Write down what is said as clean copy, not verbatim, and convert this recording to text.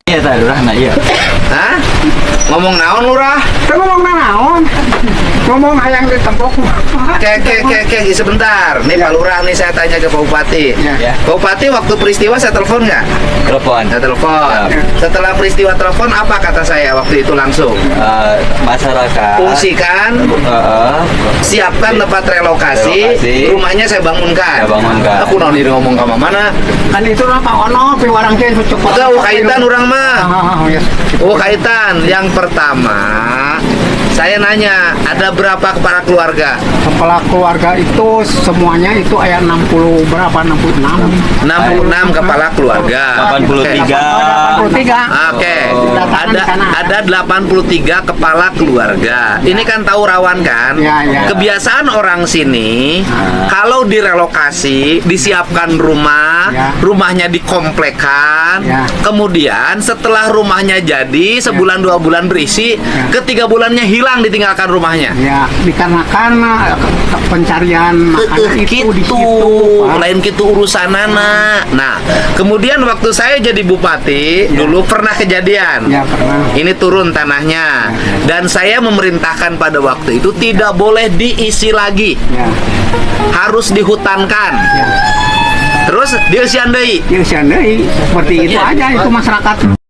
Iya tah lurah nah iya. Hah? Ngomong naon lurah? Ngomong naon? Ngomong hayang ditempok. Kek, sebentar. Nih Pak Lurah nih saya tanya ke Pak Bupati. Ya. Pak Bupati waktu peristiwa saya telepon nggak? Telepon. Saya telepon. Ya. Setelah peristiwa telepon apa kata saya waktu itu langsung? Masyarakat. Fungsikan, siapkan tempat relokasi, rumahnya saya bangunkan. Saya bangunkan. Aku noni ngomong ke mana? Kan itu lah Pak Ono, piwarang teh cukup. Enggak, kaitan orang mah. Ya. Kaitan. Yang pertama, saya nanya, ada berapa kepala keluarga? Kepala keluarga itu semuanya itu ayat 60 berapa? 66. 66 kepala keluarga. 83. 83. Oke, Datakan di sana. ada 83 kepala keluarga. Ini kan tahu rawan kan? Ya, ya. Kebiasaan orang sini, kalau direlokasi, disiapkan rumah, Ya. rumahnya dikomplekkan, Ya. kemudian setelah rumahnya jadi, sebulan 2 bulan berisi, ketiga bulannya hilang ditinggalkan rumahnya. Ya, dikarenakan pencarian makanan itu di situ. Pak. Lain gitu urusanana. Nah, kemudian waktu saya jadi bupati dulu pernah kejadian. Ya, pernah. Ini turun tanahnya dan saya memerintahkan pada waktu itu tidak boleh diisi lagi, Ya. harus dihutankan. Ya. Terus diusian deui. Ya, seandainya seperti itu aja itu masyarakat.